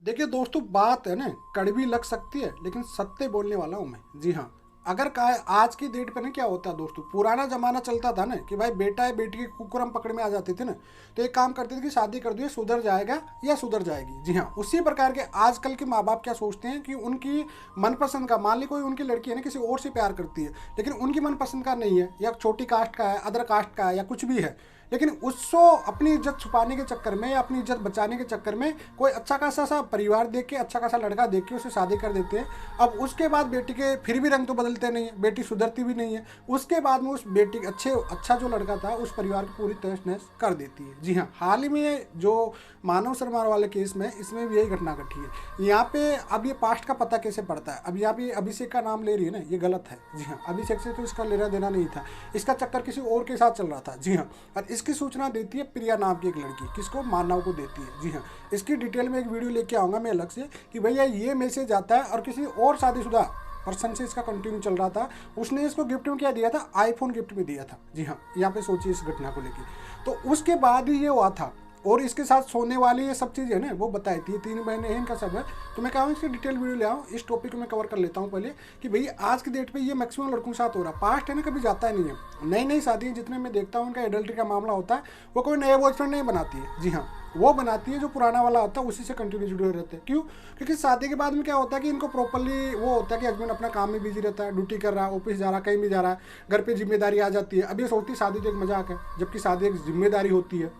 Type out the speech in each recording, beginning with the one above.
देखिए दोस्तों, बात है ना, कड़वी लग सकती है लेकिन सत्य बोलने वाला हूँ मैं। जी हाँ। अगर का आज की डेट पे ना क्या होता है दोस्तों, पुराना जमाना चलता था ना कि भाई बेटा है बेटी की कुकरम पकड़ में आ जाते थे ना, तो एक काम करते थे कि शादी कर दो, ये सुधर जाएगा या सुधर जाएगी। जी हाँ, उसी प्रकार के आजकल के माँ बाप क्या सोचते हैं कि उनकी मनपसंद का, मान ली कोई उनकी लड़की है ना किसी और से प्यार करती है, लेकिन उनकी मनपसंद का नहीं है, या छोटी कास्ट का है, अदर कास्ट का है, या कुछ भी है, लेकिन उसको अपनी इज्जत छुपाने के चक्कर में या अपनी इज्जत बचाने के चक्कर में कोई अच्छा खासा सा परिवार देख के, अच्छा खासा लड़का देख के उसे शादी कर देते हैं। अब उसके बाद बेटी के फिर भी रंग तो बदलते नहीं है, बेटी सुधरती भी नहीं है। उसके बाद में उस बेटी अच्छा जो लड़का था उस परिवार की पूरी तहस नहस कर देती है। जी हाँ, हाल ही में जो मानव शर्मा वाले केस में, इसमें भी यही घटना घटी है। यहाँ पे अब ये पास्ट का पता कैसे पड़ता है, अब यहाँ पे अभिषेक का नाम ले रही है ना, ये गलत है। जी हाँ, अभिषेक से तो इसका लेना देना नहीं था, इसका चक्कर किसी और के साथ चल रहा था। जी हाँ, और इसकी सूचना देती है प्रिया नाम की एक लड़की, किसको, मानव को देती है। जी हाँ, इसकी डिटेल में एक वीडियो लेके आऊँगा मैं अलग से कि भैया ये मैसेज आता है, और किसी और शादीशुदा पर्सन से इसका कंटिन्यू चल रहा था। उसने इसको गिफ्ट में क्या दिया था, आईफोन गिफ्ट में दिया था। जी हाँ, यहाँ पे सोचिए इस घटना को लेके। तो उसके बाद ही ये हुआ था, और इसके साथ सोने वाली ये सब चीज़ें ना वो बताई थी, 3 महीने हैं इनका सब है। तो मैं कहूँ इसकी डिटेल वीडियो ले आऊँ, इस टॉपिक को मैं कवर कर लेता हूँ पहले कि भाई आज की डेट पे ये मैक्सिमम लड़कों के साथ हो रहा है। पास्ट है ना, कभी जाता ही नहीं है। नई नई शादी जितने मैं देखता हूँ उनका एडल्ट्री का मामला होता है, वो कोई नया बॉयफ्रेंड नहीं बनाती है। जी हाँ, वो बनाती है जो पुराना वाला होता है, उसी से कंटिन्यू जुड़े रहते हैं। क्यों? क्योंकि शादी के बाद में क्या होता है कि इनको प्रॉपरली वो होता है कि हस्बैंड अपना काम में बिजी रहता है, ड्यूटी कर रहा है, ऑफिस जा रहा है, कहीं भी जा रहा है, घर पे जिम्मेदारी आ जाती है। अब ये सोचती है शादी तो एक मजाक है, जबकि शादी एक जिम्मेदारी होती है।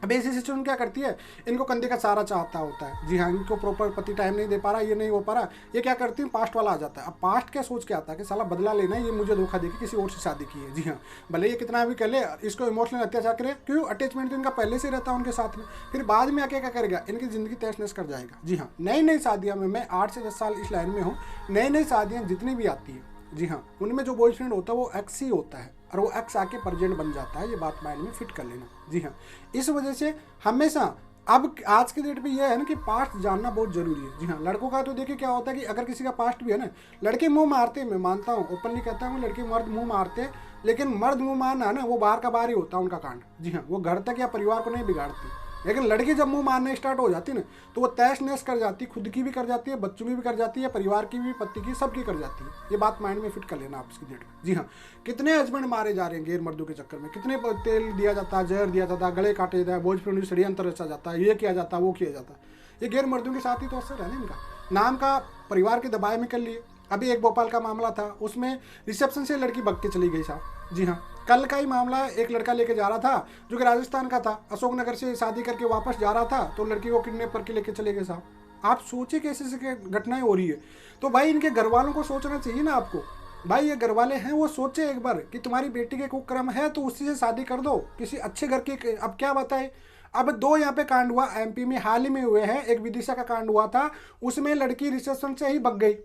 अब ऐसी सिचुएशन क्या करती है, इनको कंधे का सहारा चाहता होता है। जी हाँ, इनको प्रॉपर पति टाइम नहीं दे पा रहा, ये नहीं हो पा रहा, ये क्या करती है, पास्ट वाला आ जाता है। अब पास्ट क्या सोच के आता है कि साला बदला लेना है, ये मुझे धोखा देके किसी और से शादी की है। जी हाँ, भले ये कितना भी कर ले, इसको इमोशनल अत्याचार करे। क्यों? अटैचमेंट तो इनका पहले से रहता है उनके साथ में, फिर बाद में आके क्या करेगा, इनकी जिंदगी तहस नहस कर जाएगा। जी हाँ, नई नई शादियाँ में, मैं 8 से 10 साल इस लाइन में हूँ, नई नई शादियाँ जितनी भी आती है, जी हाँ, उनमें जो बॉयफ्रेंड होता है वो एक्स ही होता है, और वो एक्स आके प्रेजेंट बन जाता है। ये बात माइंड में फिट कर लेना। जी हाँ, इस वजह से हमेशा अब आज के डेट पे ये है ना कि पास्ट जानना बहुत जरूरी है। जी हाँ, लड़कों का तो देखिए क्या होता है कि अगर किसी का पास्ट भी है ना, लड़के मुंह मारते हैं, मैं मानता हूँ, ओपनली कहता हूँ, लड़के मर्द मुंह मारते हैं, लेकिन मर्द मुंह मारना है ना, वो बाहर का बाहर ही होता है उनका कांड। जी हाँ, वो घर तक या परिवार को नहीं बिगाड़ती। लेकिन लड़की जब मुंह मारने स्टार्ट हो जाती ना, तो वो तैश नैश कर जाती, खुद की भी कर जाती है, बच्चों की भी कर जाती है, परिवार की भी, पति की, सबकी कर जाती है। ये बात माइंड में फिट कर लेना आप इसकी डेट में। जी हाँ, कितने हस्बैंड मारे जा रहे हैं गैर मर्दों के चक्कर में, कितने तेल दिया जाता है, जहर दिया जाता है, गले काटे जाता है, बॉयफ्रेंड षड्यंत्र रचा जाता है, ये किया जाता है, वो किया जाता है। ये गैर मर्दों के साथ ही तो असर है ना इनका, नाम का परिवार के दबाए में कर लिए। अभी एक भोपाल का मामला था, उसमें रिसेप्शन से लड़की भाग के चली गई साहब। जी हाँ, कल का ही मामला, एक लड़का लेके जा रहा था जो कि राजस्थान का था, अशोकनगर से शादी करके वापस जा रहा था, तो लड़की को किडनैप करके लेके चले गए साहब। आप सोचिए कैसे से घटनाएं हो रही है। तो भाई इनके घर वालों को सोचना चाहिए ना आपको, भाई ये घर वाले हैं वो सोचे एक बार कि तुम्हारी बेटी के कुक्रम है तो उसी से शादी कर दो, किसी अच्छे घर के। अब क्या बताए, अब 2 यहाँ पे कांड हुआ एमपी में, हाल ही में हुए हैं। एक विदिशा का कांड हुआ था, उसमें लड़की रिसेप्शन से ही भग गई।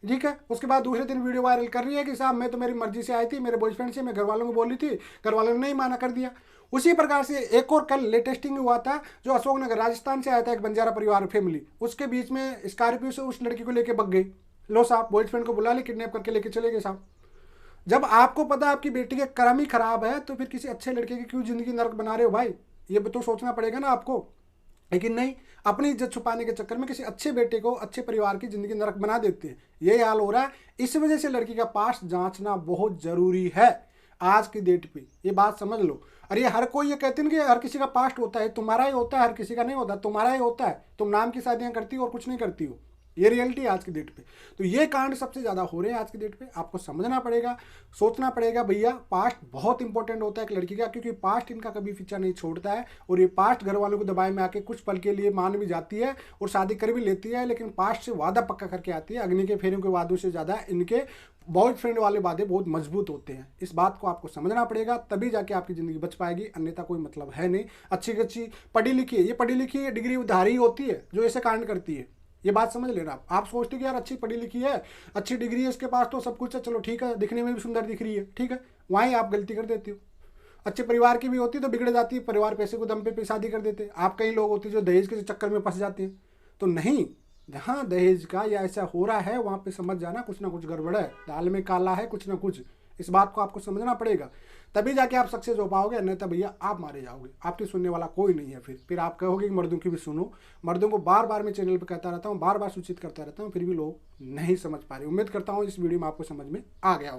ठीक है, उसके बाद दूसरे दिन वीडियो वायरल कर रही है कि साहब मैं तो मेरी मर्जी से आई थी, मेरे बॉयफ्रेंड से, मैं घर वालों को बोली थी, घर वालों ने नहीं माना, कर दिया। उसी प्रकार से एक और कल लेटेस्टिंग हुआ था, जो अशोकनगर राजस्थान से आया था, एक बंजारा परिवार फैमिली, उसके बीच में स्कॉर्पियो से उस लड़की को लेके भग गई। लो साहब, बॉयफ्रेंड को बुला ली, किडनैप करके लेके चले गए साहब। जब आपको पता है आपकी बेटी के कर्म ही खराब है, तो फिर किसी अच्छे लड़के की क्यों जिंदगी नरक बना रहे हो भाई, ये तो सोचना पड़ेगा ना आपको। लेकिन नहीं, अपनी इज्जत छुपाने के चक्कर में किसी अच्छे बेटे को, अच्छे परिवार की जिंदगी नरक बना देते हैं। यही हाल हो रहा है। इस वजह से लड़की का पास्ट जांचना बहुत जरूरी है आज की डेट पे, ये बात समझ लो। अरे हर कोई ये कहते हैं कि हर किसी का पास्ट होता है, तुम्हारा ही होता है, हर किसी का नहीं होता, तुम्हारा ही होता है, तुम नाम की शादियां करती हो और कुछ नहीं करती हो। ये रियलिटी है आज की डेट पे। तो ये कांड सबसे ज़्यादा हो रहे हैं आज की डेट पे। आपको समझना पड़ेगा, सोचना पड़ेगा भैया, पास्ट बहुत इंपॉर्टेंट होता है एक लड़की का, क्योंकि पास्ट इनका कभी पीछा नहीं छोड़ता है। और ये पास्ट घर वालों को दबाए में आके कुछ पल के लिए मान भी जाती है और शादी कर भी लेती है, लेकिन पास्ट से वादा पक्का करके आती है। अग्नि के फेरों के वादों से ज़्यादा इनके बॉयफ्रेंड वाले वादे बहुत मजबूत होते हैं। इस बात को आपको समझना पड़ेगा, तभी जाके आपकी ज़िंदगी बच पाएगी, अन्यथा कोई मतलब है नहीं। अच्छी पढ़ी लिखी है, ये पढ़ी लिखी डिग्री उधारी होती है जो ऐसे कांड करती है। ये बात समझ लेना आप सोचते हो कि यार अच्छी पढ़ी लिखी है, अच्छी डिग्री है इसके पास, तो सब कुछ है, चलो ठीक है, दिखने में भी सुंदर दिख रही है, ठीक है, वहीं आप गलती कर देते हो। अच्छे परिवार की भी होती तो बिगड़ जाती है, परिवार पैसे को दम पे शादी कर देते। आप कई लोग होते जो दहेज के चक्कर में फंस जाते हैं। तो नहीं, जहाँ दहेज का या ऐसा हो रहा है वहाँ पे समझ जाना कुछ ना कुछ गड़बड़ है, दाल में काला है कुछ ना कुछ। इस बात को आपको समझना पड़ेगा, तभी जाके आप सक्सेस हो पाओगे, नहीं तो भैया आप मारे जाओगे, आपकी सुनने वाला कोई नहीं है। फिर आप कहोगे कि मर्दों की भी सुनो। मर्दों को बार बार मैं चैनल पर कहता रहता हूँ, बार बार सूचित करता रहता हूँ, फिर भी लोग नहीं समझ पा रहे। उम्मीद करता हूँ इस वीडियो में आपको समझ में आ गया होगा।